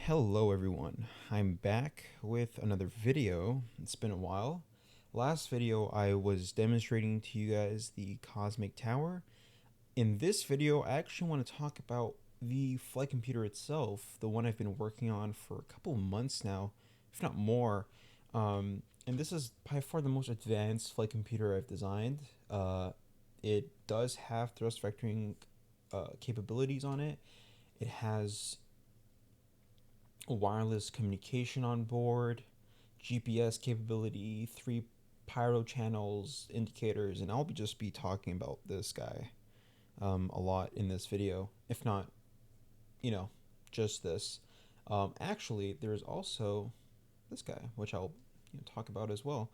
Hello everyone, I'm back with another video. It's been a while. Last video I was demonstrating to you guys the Cosmic Tower. In this video I actually want to talk about the flight computer itself, the one I've been working on for a couple months now, if not more. And this is by far the most advanced flight computer I've designed. It does have thrust vectoring capabilities on it. It has wireless communication on board, GPS capability, 3 pyro channels, indicators, and I'll just be talking about this guy a lot in this video, if not, just this. Actually, there's also this guy, which I'll talk about as well.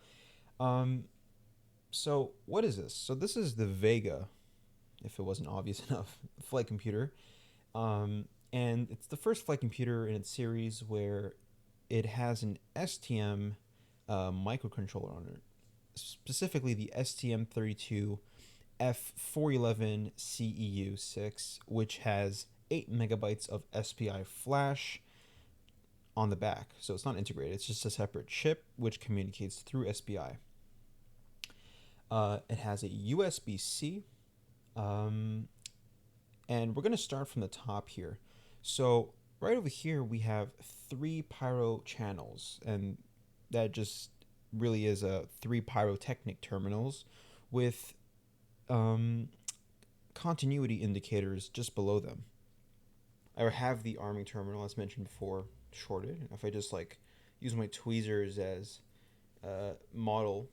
So what is this? So this is the Vega, if it wasn't obvious enough, flight computer. And it's the first flight computer in its series where it has an STM microcontroller on it, specifically the STM32 F411 CEU6, which has 8 megabytes of SPI flash on the back. So it's not integrated, it's just a separate chip which communicates through SPI. It has a USB-C, and we're going to start from the top here. So right over here we have 3 pyro channels, and that just really is 3 pyrotechnic terminals with continuity indicators just below them. I have the arming terminal, as mentioned before, shorted. If I just use my tweezers as model,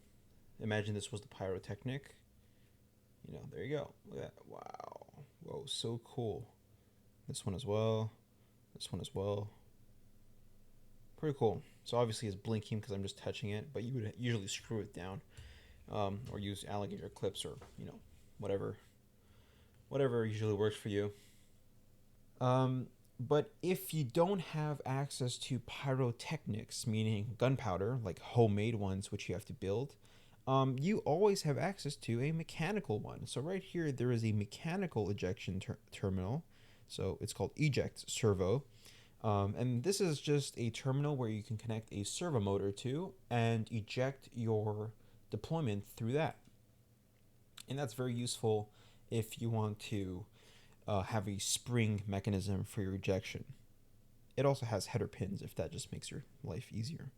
imagine this was the pyrotechnic. There you go. Look at that. Wow. Whoa, so cool. This one as well. This one as well. Pretty cool. So obviously it's blinking because I'm just touching it, but you would usually screw it down, or use alligator clips, or whatever usually works for you. But if you don't have access to pyrotechnics, meaning gunpowder, like homemade ones which you have to build, you always have access to a mechanical one. So right here there is a mechanical ejection terminal. So it's called eject servo. And this is just a terminal where you can connect a servo motor to and eject your deployment through that. And that's very useful if you want to have a spring mechanism for your ejection. It also has header pins if that just makes your life easier.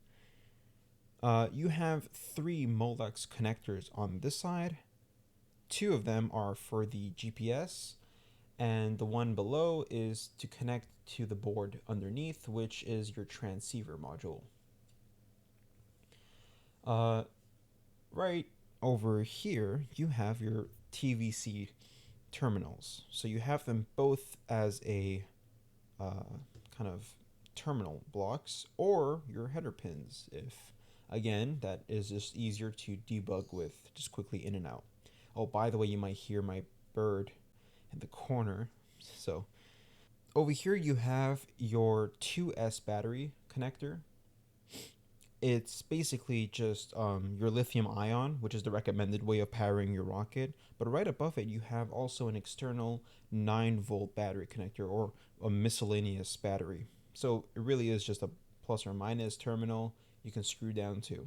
You have 3 Molex connectors on this side. 2 of them are for the GPS, and the one below is to connect to the board underneath, which is your transceiver module. Right over here, you have your TVC terminals. So you have them both as a kind of terminal blocks, or your header pins, if again that is just easier to debug with, just quickly in and out. Oh, by the way, you might hear my bird in the corner. So over here you have your 2S battery connector. It's basically just your lithium ion, which is the recommended way of powering your rocket. But right above it, you have also an external 9-volt battery connector, or a miscellaneous battery. So it really is just a plus or minus terminal you can screw down to.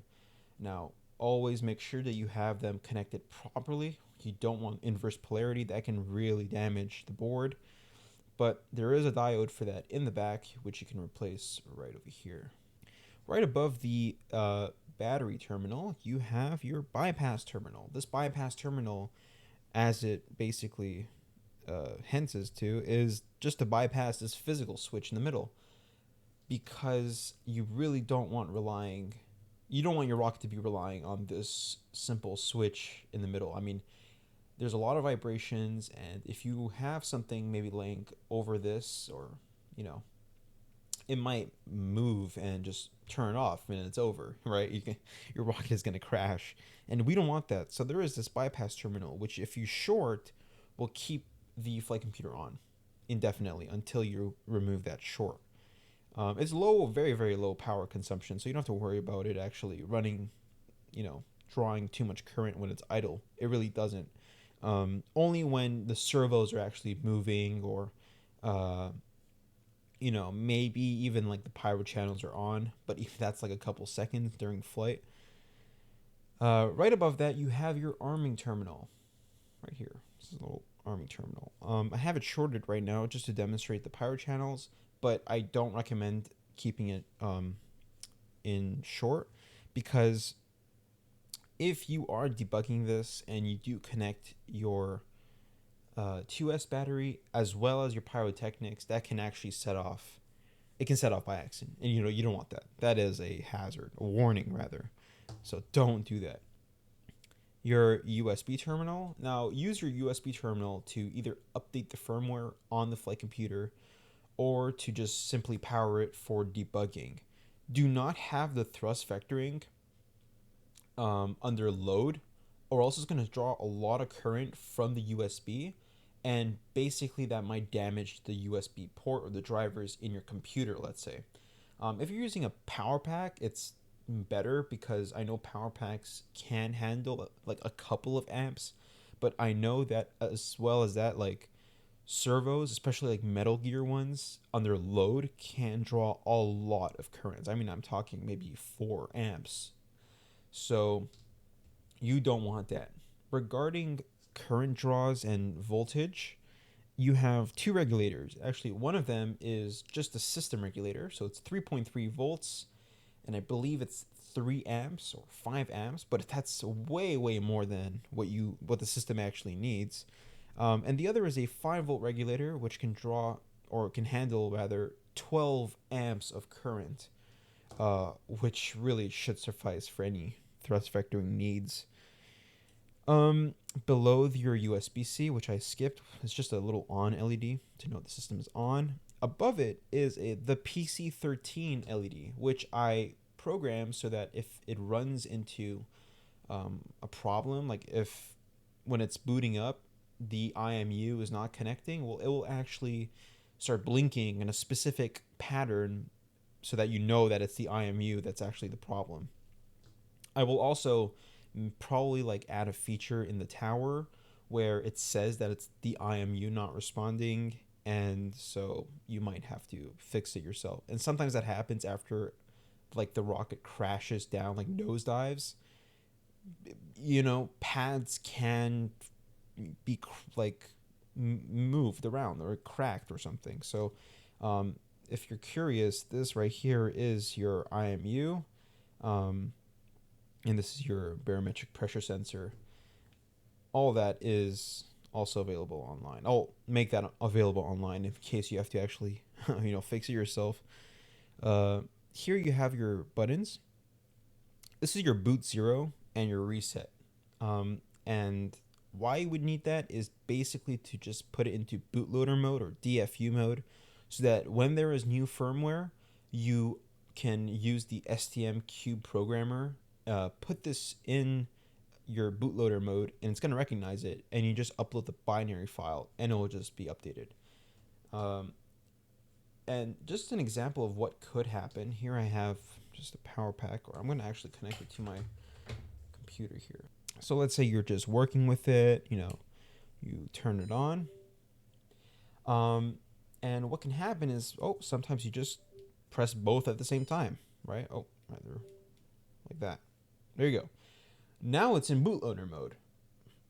Now, always make sure that you have them connected properly. You don't want inverse polarity. That can really damage the board. But there is a diode for that in the back, which you can replace right over here. Right above the battery terminal, you have your bypass terminal. This bypass terminal, as it basically hints to, is just to bypass this physical switch in the middle, because you really don't want your rocket to be relying on this simple switch in the middle. I mean, there's a lot of vibrations, and if you have something maybe laying over this, or it might move and just turn off and it's over, right? Your rocket is going to crash, and we don't want that. So there is this bypass terminal, which if you short, will keep the flight computer on indefinitely until you remove that short. It's low, very, very low power consumption, so you don't have to worry about it actually running, drawing too much current when it's idle. It really doesn't. Only when the servos are actually moving, or maybe even like the pyro channels are on, but if that's like a couple seconds during flight. Right above that, you have your arming terminal right here. This is a little arming terminal. I have it shorted right now just to demonstrate the pyro channels, but I don't recommend keeping it in short, because if you are debugging this and you do connect your 2S battery as well as your pyrotechnics, that can actually set off. It can set off by accident, and you don't want that. That is a hazard, a warning rather. So don't do that. Your USB terminal. Now use your USB terminal to either update the firmware on the flight computer or to just simply power it for debugging. Do not have the thrust vectoring under load, or else it's going to draw a lot of current from the USB, and basically that might damage the USB port or the drivers in your computer, let's say. If you're using a power pack, it's better, because I know power packs can handle like a couple of amps, but I know that as well as that, like servos, especially like Metal Gear ones, under load can draw a lot of currents. I mean, I'm talking maybe 4 amps. So you don't want that. Regarding current draws and voltage, you have 2 regulators. Actually, one of them is just a system regulator, so it's 3.3 volts, and I believe it's 3 amps or 5 amps, but that's way more than what the system actually needs. And the other is a 5-volt regulator, which can draw, or can handle rather, 12 amps of current, which really should suffice for any thrust vectoring needs. Below your USB-C, which I skipped, it's just a little on LED to know the system is on. Above it is the PC13 LED, which I programmed so that if it runs into a problem, like if when it's booting up, the IMU is not connecting, well, it will actually start blinking in a specific pattern so that you know that it's the IMU that's actually the problem. I will also probably like add a feature in the tower where it says that it's the IMU not responding, and so you might have to fix it yourself. And sometimes that happens after like the rocket crashes down, like nosedives. Pads can be like moved around or cracked or something. So if you're curious, this right here is your IMU. And this is your barometric pressure sensor. All that is also available online. I'll make that available online in case you have to actually, fix it yourself. Here you have your buttons. This is your boot 0 and your reset. And why you would need that is basically to just put it into bootloader mode or DFU mode, so that when there is new firmware, you can use the STM Cube programmer, put this in your bootloader mode, and it's going to recognize it, and you just upload the binary file, and it will just be updated. And just an example of what could happen, here I have just a power pack, or I'm going to actually connect it to my computer here. So let's say you're just working with it, you turn it on. And what can happen is, sometimes you just press both at the same time, right? Rather like that. There you go. Now it's in bootloader mode.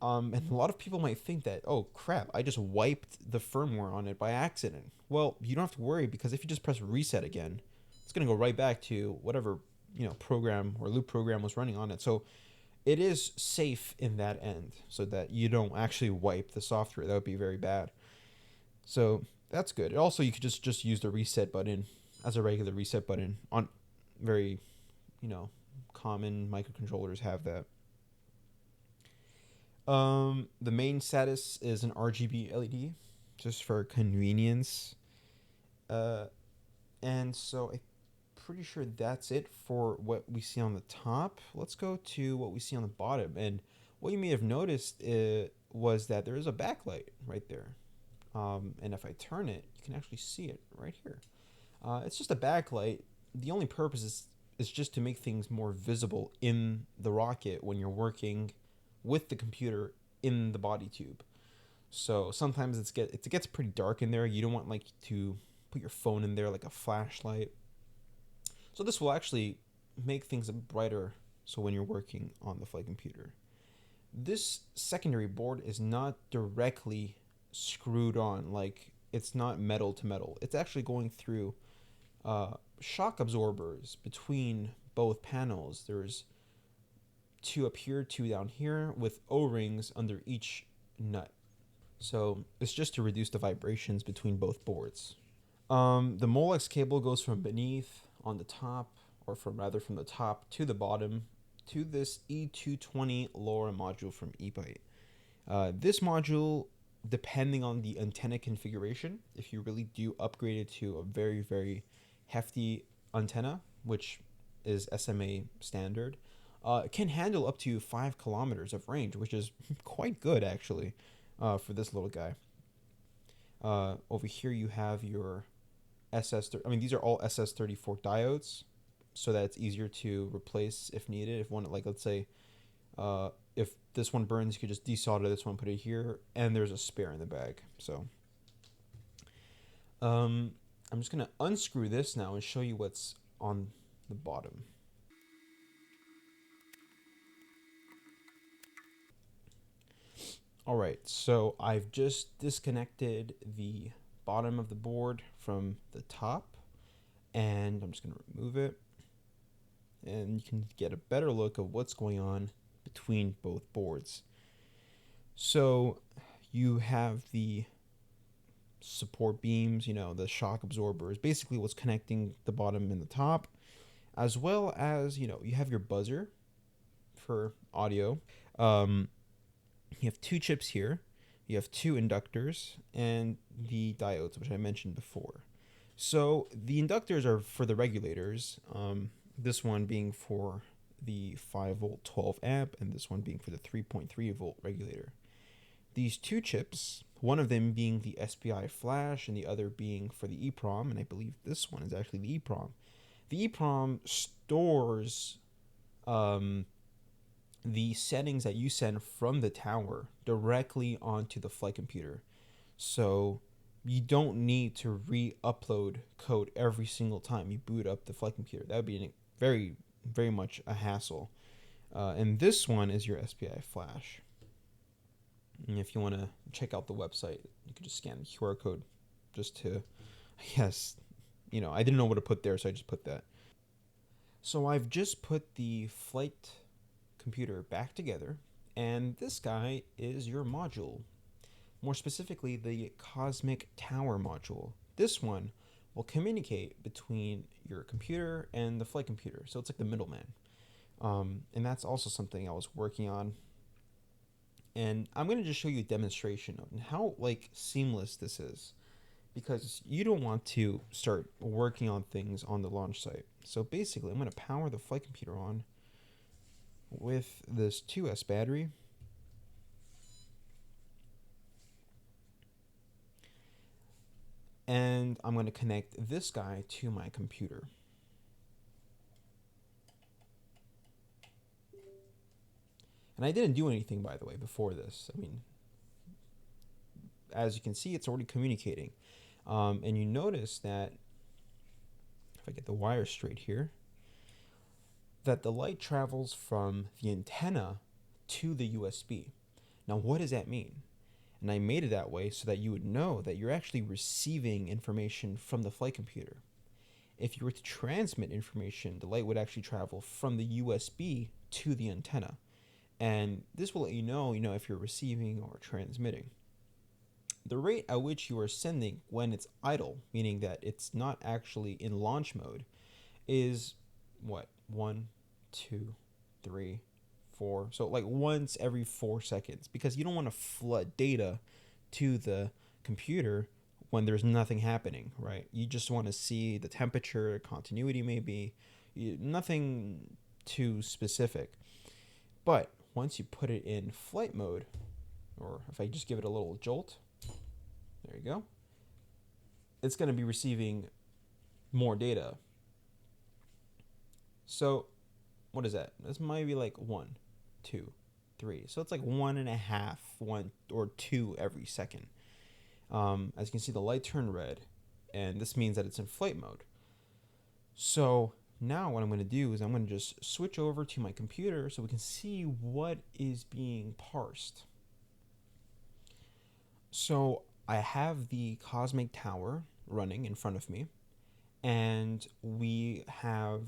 And a lot of people might think that, oh crap, I just wiped the firmware on it by accident. Well, you don't have to worry, because if you just press reset again, it's going to go right back to whatever, program or loop program was running on it. So it is safe in that end, so that you don't actually wipe the software. That would be very bad. So that's good. Also, you could just use the reset button as a regular reset button. On very, common microcontrollers have that. The main status is an RGB LED, just for convenience. And so I'm pretty sure that's it for what we see on the top. Let's go to what we see on the bottom. And what you may have noticed was that there is a backlight right there. And if I turn it, you can actually see it right here. It's just a backlight. The only purpose is just to make things more visible in the rocket when you're working with the computer in the body tube. So sometimes it gets pretty dark in there. You don't want to put your phone in there like a flashlight. So this will actually make things brighter so when you're working on the flight computer. This secondary board is not directly screwed on, like it's not metal to metal. It's actually going through shock absorbers between both panels. There's two up here, two down here, with O-rings under each nut. So it's just to reduce the vibrations between both boards. The Molex cable goes from beneath on the top, or from the top to the bottom, to this E220 LoRa module from eByte. This module, depending on the antenna configuration, if you really do upgrade it to a very, very hefty antenna, which is SMA standard, can handle up to 5 kilometers of range, which is quite good actually for this little guy. Over here you have your these are all SS34 diodes, so that it's easier to replace if needed. If one, like let's say, if this one burns, you could just desolder this one, put it here, and there's a spare in the bag. So I'm just gonna unscrew this now and show you what's on the bottom. All right, so I've just disconnected the bottom of the board from the top, and I'm just gonna remove it, and you can get a better look of what's going on between both boards. So you have the support beams, the shock absorbers, basically what's connecting the bottom and the top, as well as, you have your buzzer for audio. You have 2 chips here, you have 2 inductors, and the diodes, which I mentioned before. So the inductors are for the regulators, this one being for the 5 volt 12 amp, and this one being for the 3.3 volt regulator. These 2 chips, one of them being the SPI flash and the other being for the EEPROM, and I believe this one is actually the EEPROM. The EEPROM stores the settings that you send from the tower directly onto the flight computer. So you don't need to re-upload code every single time you boot up the flight computer. That would be very, very much a hassle. And this one is your SPI flash. And if you want to check out the website, you can just scan the QR code just to, I guess, I didn't know what to put there, so I just put that. So I've just put the flight computer back together, and this guy is your module. More specifically, the Cosmic Tower module. This one will communicate between your computer and the flight computer, so it's like the middleman. And that's also something I was working on. And I'm going to just show you a demonstration of how seamless this is, because you don't want to start working on things on the launch site. So basically, I'm going to power the flight computer on with this 2S battery. And I'm going to connect this guy to my computer. And I didn't do anything, by the way, before this. As you can see, it's already communicating. And you notice that, if I get the wire straight here, that the light travels from the antenna to the USB. Now, what does that mean? And I made it that way so that you would know that you're actually receiving information from the flight computer. If you were to transmit information, the light would actually travel from the USB to the antenna. And this will let you know if you're receiving or transmitting. The rate at which you are sending when it's idle, meaning that it's not actually in launch mode, is what? 1, 2, 3, 4. So once every 4 seconds, because you don't want to flood data to the computer when there's nothing happening, right? You just want to see the temperature, continuity maybe, nothing too specific. But once you put it in flight mode, or if I just give it a little jolt, there you go, it's going to be receiving more data. So what is that? This might be 1, 2, 3. So it's 1.5, 1 or 2 every second. As you can see, the light turned red. and this means that it's in flight mode. So now what I'm going to do is I'm going to just switch over to my computer so we can see what is being parsed. So I have the Cosmic Tower running in front of me, and we have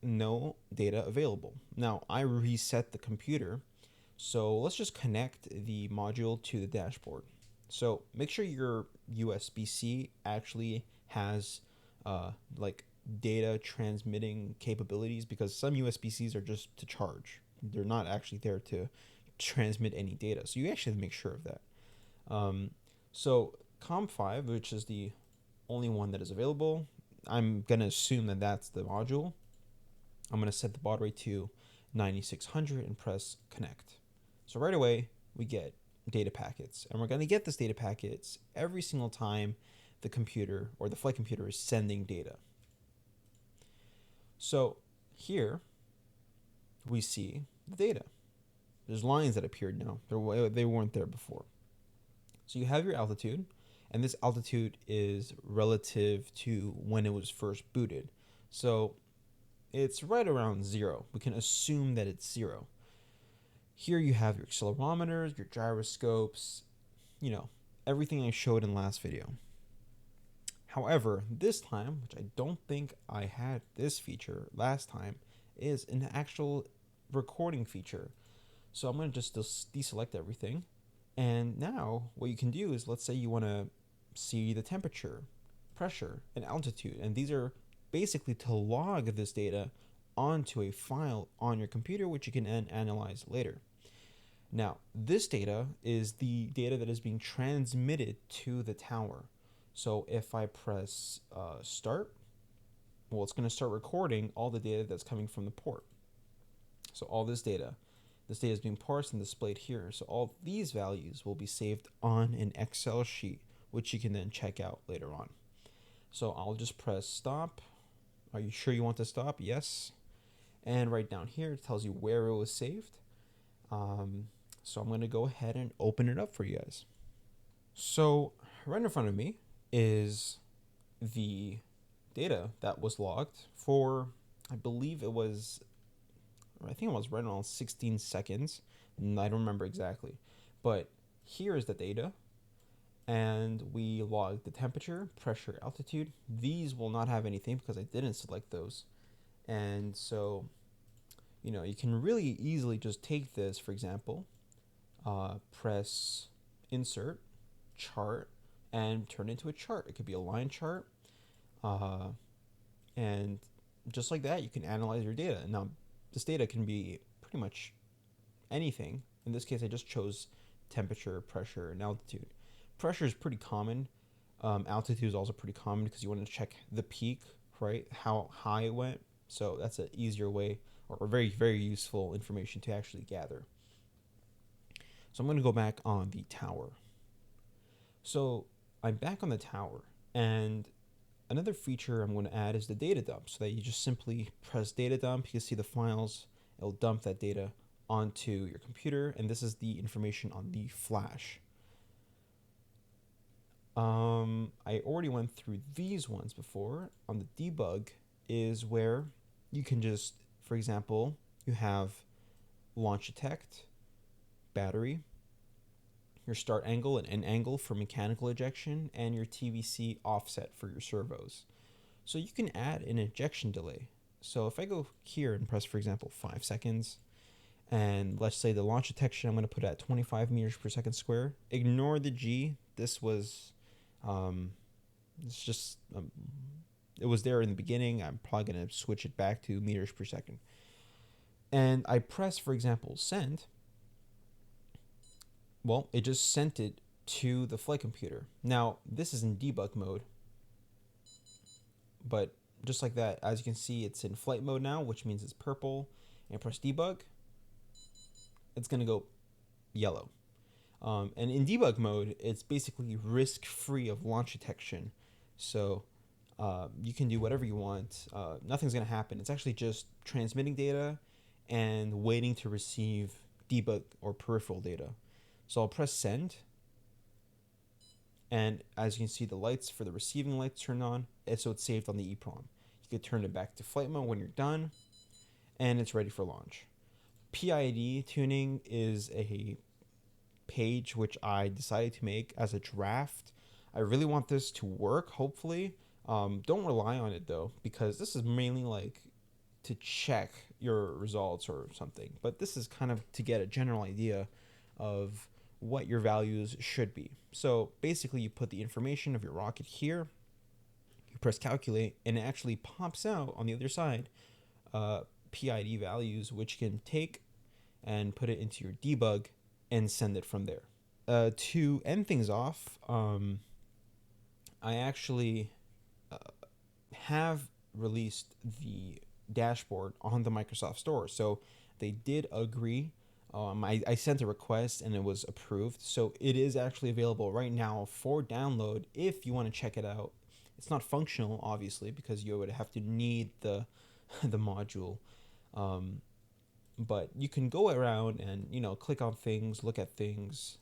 no data available. Now I reset the computer, so let's just connect the module to the dashboard. So make sure your USB-C actually has like data transmitting capabilities, because some USB-Cs are just to charge. They're not actually there to transmit any data. So you actually have to make sure of that. So COM5, which is the only one that is available, I'm going to assume that that's the module. I'm going to set the baud rate to 9600 and press connect. So right away, we get data packets. And we're going to get this data packets every single time the computer or the flight computer is sending data. So here we see the data. There's lines that appeared now. They weren't there before. So you have your altitude, and this altitude is relative to when it was first booted. So it's right around 0. We can assume that it's 0. Here you have your accelerometers, your gyroscopes, everything I showed in the last video. However, this time, which I don't think I had this feature last time, is an actual recording feature. So I'm going to just deselect everything. And now what you can do is, let's say you want to see the temperature, pressure, and altitude. And these are basically to log this data onto a file on your computer, which you can then analyze later. Now, this data is the data that is being transmitted to the tower. So if I press start, well, it's going to start recording all the data that's coming from the port. So all this data is being parsed and displayed here. So all these values will be saved on an Excel sheet, which you can then check out later on. So I'll just press stop. Are you sure you want to stop? Yes. And right down here, it tells you where it was saved. So I'm going to go ahead and open it up for you guys. So right in front of me is the data that was logged for, I think it was right around 16 seconds. I don't remember exactly. But here is the data. And we logged the temperature, pressure, altitude. These will not have anything because I didn't select those. And so, you can really easily just take this, for example, press insert, chart, and turn it into a chart. It could be a line chart. And just like that, you can analyze your data. Now, this data can be pretty much anything. In this case, I just chose temperature, pressure, and altitude. Pressure is pretty common. Altitude is also pretty common because you want to check the peak, right? How high it went. So that's an easier way, or very, very useful information to actually gather. So I'm going to go back on the tower. So I'm back on the tower, and another feature I'm going to add is the data dump, so that you just simply press data dump. You can see the files. It'll dump that data onto your computer, and this is the information on the flash. I already went through these ones before. On the debug is where you can just, for example, you have launch detect, battery, your start angle and end angle for mechanical ejection, and your TVC offset for your servos. So you can add an ejection delay. So if I go here and press, for example, 5 seconds, and let's say the launch detection, I'm going to put at 25 meters per second square. Ignore the G. This was, it's just, it was there in the beginning. I'm probably going to switch it back to meters per second. And I press, for example, send. Well, it just sent it to the flight computer. Now, this is in debug mode. But just like that, as you can see, it's in flight mode now, which means it's purple. And I press debug. It's going to go yellow. And in debug mode, it's basically risk-free of launch detection. So you can do whatever you want. Nothing's going to happen. It's actually just transmitting data and waiting to receive debug or peripheral data. So I'll press send. And as you can see, the lights for the receiving lights turned on, and so it's saved on the EEPROM. You could turn it back to flight mode when you're done, and it's ready for launch. PID tuning is a page which I decided to make as a draft. I really want this to work, hopefully. Don't rely on it though, because this is mainly like to check your results or something. But this is kind of to get a general idea of what your values should be. So basically, you put the information of your rocket here, you press calculate, and it actually pops out on the other side PID values, which you can take and put it into your debug and send it from there. To end things off, I actually have released the dashboard on the Microsoft Store. So they did agree. I sent a request and it was approved. So it is actually available right now for download if you want to check it out. It's not functional, obviously, because you would have to need the the module. But you can go around and click on things, look at things,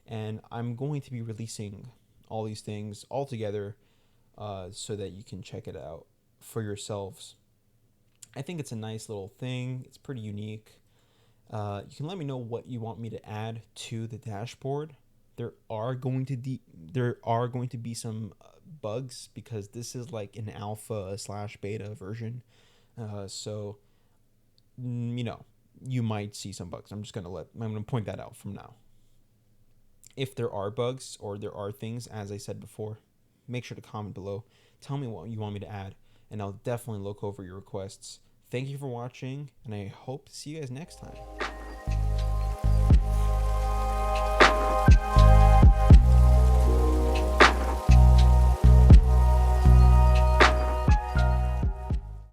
and I'm going to be releasing all these things all together so that you can check it out for yourselves. I think it's a nice little thing. It's pretty unique. You can let me know what you want me to add to the dashboard. There are going to be some bugs because this is like an alpha/beta version. So you might see some bugs. I'm gonna point that out from now. If there are bugs or there are things, as I said before, make sure to comment below. Tell me what you want me to add, and I'll definitely look over your requests. Thank you for watching, and I hope to see you guys next time.